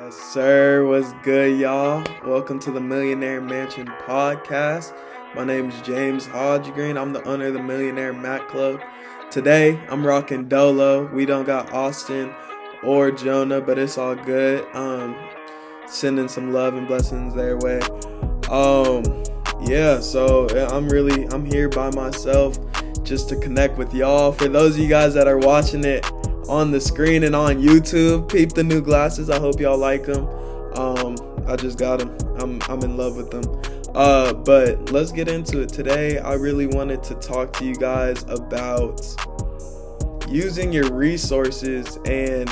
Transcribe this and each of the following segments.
Yes, sir. What's good, y'all? Welcome to the Millionaire Mansion Podcast. My name is James Hodge-Green. I'm the owner of the Millionaire Mac Club. Today, I'm rocking Dolo. We don't got Austin or Jonah, but it's all good. Sending some love and blessings their way. I'm here by myself just to connect with y'all. For those of you guys that are watching it on the screen and on YouTube, peep the new glasses. I hope y'all like them. I just got them. I'm in love with them. But let's get into it. Today, I really wanted to talk to you guys about using your resources and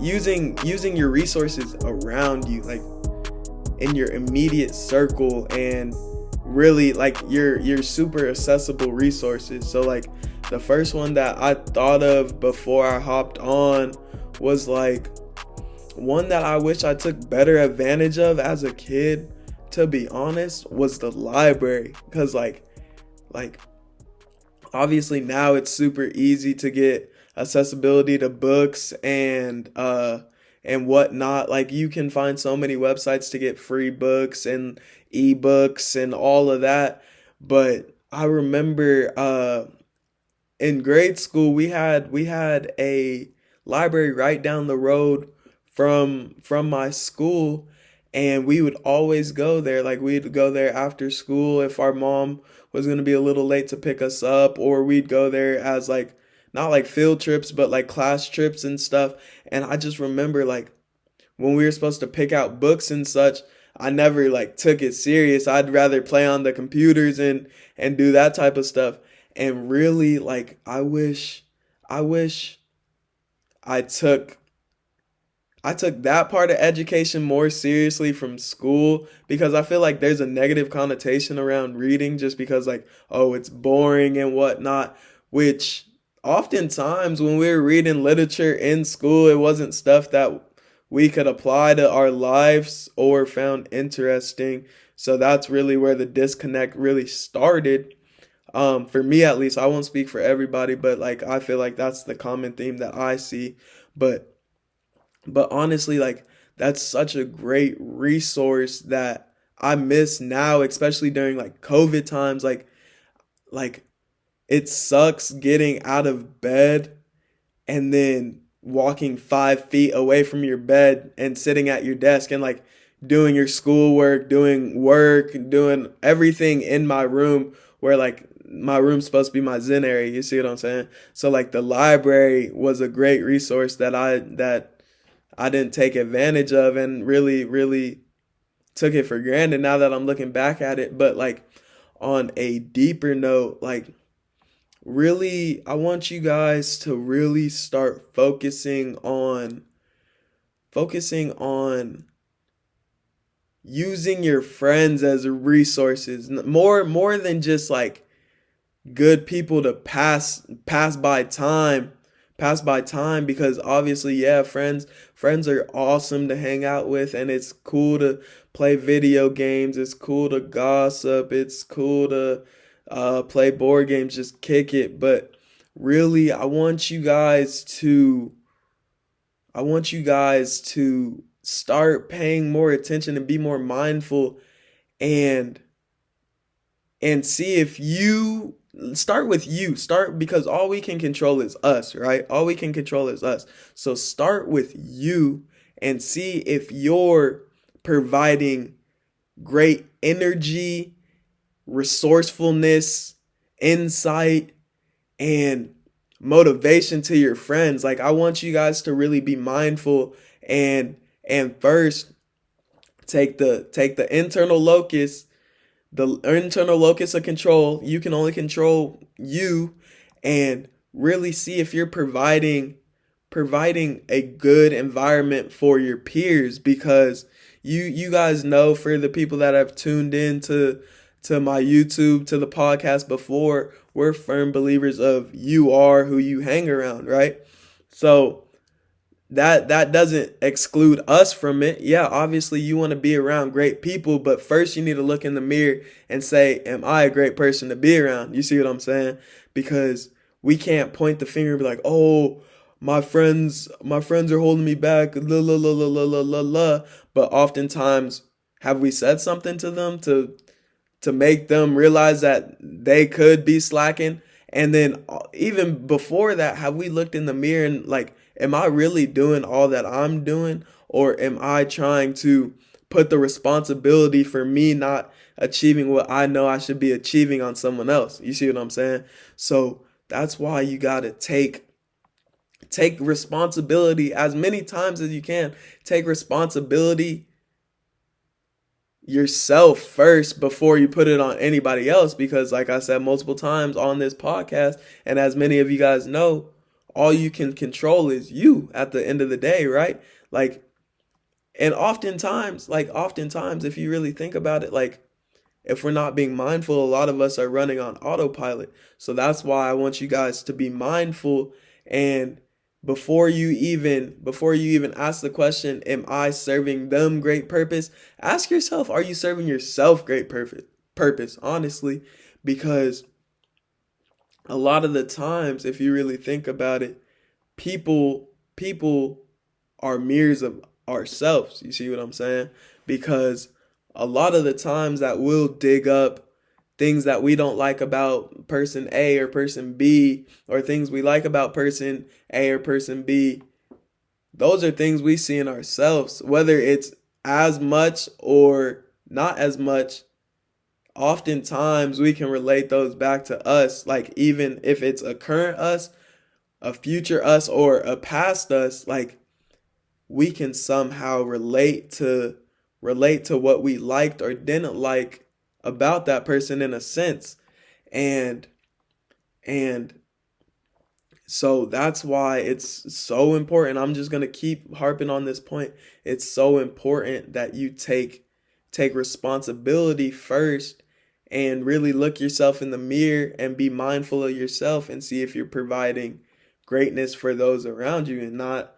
using your resources around you, like in your immediate circle, and really like your super accessible resources. So like the first one that I thought of before I hopped on was like one that I wish I took better advantage of as a kid, to be honest, was the library. Because like obviously now it's super easy to get accessibility to books and whatnot. Like you can find so many websites to get free books and ebooks and all of that. But I remember in grade school we had a library right down the road from my school, and we would always go there. Like we'd go there after school if our mom was going to be a little late to pick us up, or we'd go there as like not like field trips but like class trips and stuff. And I just remember like when we were supposed to pick out books and such, I never like took it serious. I'd rather play on the computers and do that type of stuff. And really like I wish I took that part of education more seriously from school, because I feel like there's a negative connotation around reading just because like, oh, it's boring and whatnot, which oftentimes when we were reading literature in school, it wasn't stuff that we could apply to our lives or found interesting. So that's really where the disconnect really started. For me at least. I won't speak for everybody, but like I feel like that's the common theme that I see. But honestly, like that's such a great resource that I miss now, especially during like COVID times. Like it sucks getting out of bed and then walking 5 feet away from your bed and sitting at your desk and like doing your schoolwork, doing work, doing everything in my room, where like my room's supposed to be my zen area. You see what I'm saying? So like the library was a great resource that I didn't take advantage of, and really took it for granted now that I'm looking back at it. But like on a deeper note, like really I want you guys to really start focusing on using your friends as resources, more than just like good people to pass by time, because obviously, yeah, friends are awesome to hang out with, and it's cool to play video games, it's cool to gossip, it's cool to play board games, just kick it. But really I want you guys to start paying more attention and be more mindful, and see if you start with you. Start, because all we can control is us, right? All we can control is us. So start with you and see if you're providing great energy, resourcefulness, insight, and motivation to your friends. Like I want you guys to really be mindful and first take the internal locus. The internal locus of control. You can only control you, and really see if you're providing a good environment for your peers, because you guys know, for the people that have tuned in to my YouTube, to the podcast before, we're firm believers of you are who you hang around, right? So that doesn't exclude us from it. Yeah, obviously you want to be around great people, but first you need to look in the mirror and say, am I a great person to be around? You see what I'm saying? Because we can't point the finger and be like, oh, my friends are holding me back, la la la la la la la la. But oftentimes, have we said something to them to make them realize that they could be slacking? And then even before that, have we looked in the mirror and like, am I really doing all that I'm doing? Or am I trying to put the responsibility for me not achieving what I know I should be achieving on someone else? You see what I'm saying? So that's why you gotta take responsibility as many times as you can. Take responsibility yourself first before you put it on anybody else, because like I said multiple times on this podcast, and as many of you guys know, all you can control is you at the end of the day, right? Like, and oftentimes if you really think about it, like, if we're not being mindful, a lot of us are running on autopilot. So that's why I want you guys to be mindful. And before you even ask the question, am I serving them great purpose? Ask yourself, are you serving yourself great purpose, honestly? Because a lot of the times, if you really think about it, people are mirrors of ourselves. You see what I'm saying? Because a lot of the times that we'll dig up things that we don't like about person A or person B, or things we like about person A or person B, those are things we see in ourselves, whether it's as much or not as much. Oftentimes we can relate those back to us, like even if it's a current us, a future us, or a past us, like we can somehow relate to what we liked or didn't like about that person in a sense. And and so that's why it's so important. I'm just going to keep harping on this point. It's so important that you take responsibility first and really look yourself in the mirror and be mindful of yourself and see if you're providing greatness for those around you, and not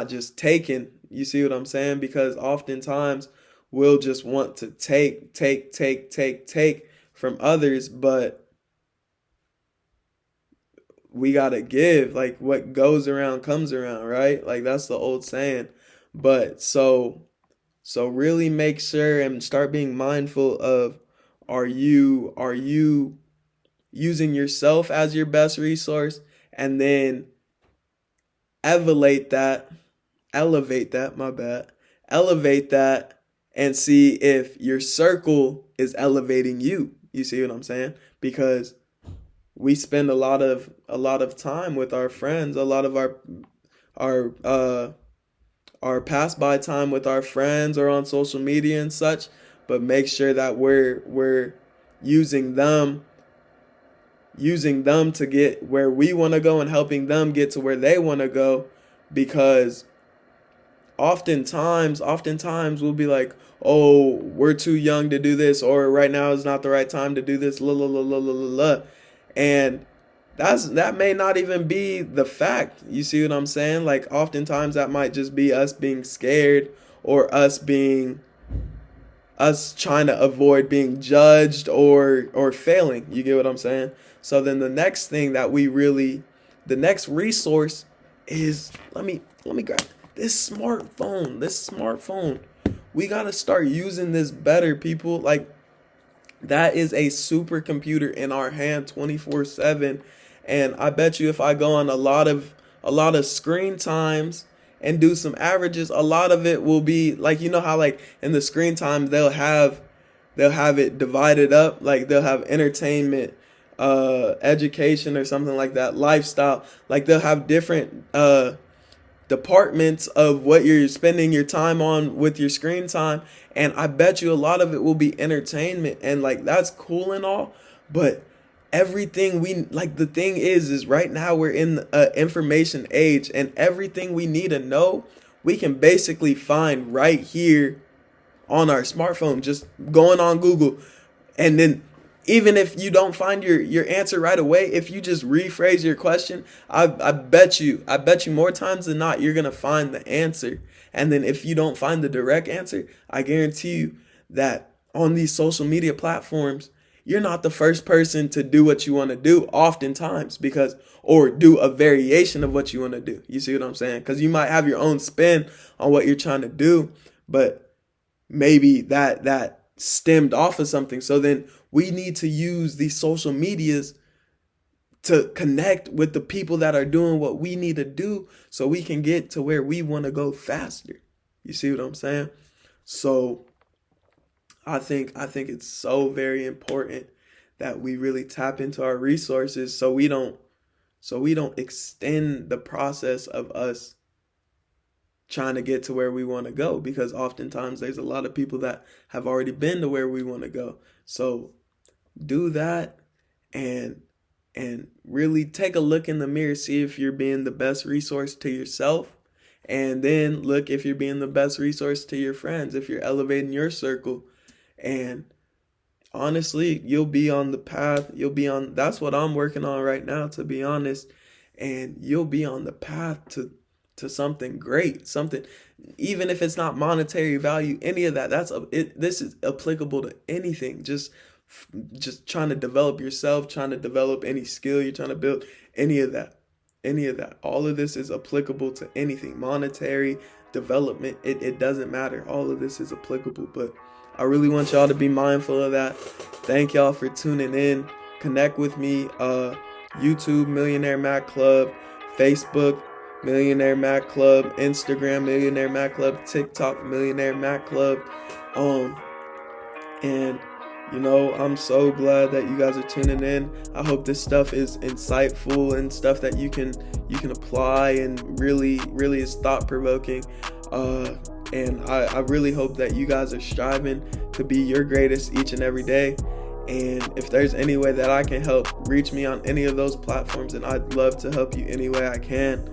just taking. You see what I'm saying? Because oftentimes we'll just want to take from others, but we gotta give. Like, what goes around comes around, right? Like, that's the old saying. But so really make sure and start being mindful of, are you using yourself as your best resource, and then elevate that my bad, elevate that, and see if your circle is elevating you. You see what I'm saying? Because we spend a lot of time with our friends, a lot of our pass by time with our friends or on social media and such, but make sure that we're using them to get where we want to go and helping them get to where they want to go. Because oftentimes we'll be like, oh, we're too young to do this, or right now is not the right time to do this, la la la la la la la. And that may not even be the fact. You see what I'm saying? Like, oftentimes that might just be us being scared, or us trying to avoid being judged or failing. You get what I'm saying? So then the next resource is, let me grab this smartphone. We got to start using this better, people. Like, that is a supercomputer in our hand 24/7. And I bet you if I go on a lot of screen times and do some averages, a lot of it will be like, you know how like in the screen time they'll have it divided up, like they'll have entertainment, education or something like that, lifestyle, like they'll have different departments of what you're spending your time on with your screen time. And I bet you a lot of it will be entertainment, and like that's cool and all, but everything we like, the thing is right now we're in a information age, and everything we need to know we can basically find right here on our smartphone, just going on Google. And then even if you don't find your answer right away, if you just rephrase your question, I bet you more times than not you're gonna find the answer. And then if you don't find the direct answer, I guarantee you that on these social media platforms you're not the first person to do what you want to do oftentimes, because, or do a variation of what you want to do. You see what I'm saying? Because you might have your own spin on what you're trying to do, but maybe that stemmed off of something. So then we need to use these social medias to connect with the people that are doing what we need to do so we can get to where we want to go faster. You see what I'm saying? So I think it's so very important that we really tap into our resources so we don't extend the process of us trying to get to where we want to go, because oftentimes there's a lot of people that have already been to where we want to go. So do that and really take a look in the mirror, see if you're being the best resource to yourself, and then look if you're being the best resource to your friends, if you're elevating your circle. And honestly, you'll be on the path. That's what I'm working on right now, to be honest. And you'll be on the path to something great, something, even if it's not monetary value, any of that. This is applicable to anything. Just trying to develop yourself, trying to develop any skill you're trying to build, any of that. All of this is applicable to anything, monetary, development. It doesn't matter. All of this is applicable, but I really want y'all to be mindful of that. Thank y'all for tuning in. Connect with me. YouTube, Millionaire Mac Club. Facebook, Millionaire Mac Club. Instagram, Millionaire Mac Club. TikTok, Millionaire Mac Club. And I'm so glad that you guys are tuning in. I hope this stuff is insightful and stuff that you can apply and really, really is thought-provoking. And I really hope that you guys are striving to be your greatest each and every day. And if there's any way that I can help, reach me on any of those platforms, and I'd love to help you any way I can.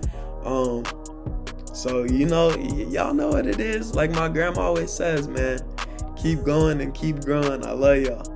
So y'all know what it is. Like my grandma always says, man, keep going and keep growing. I love y'all.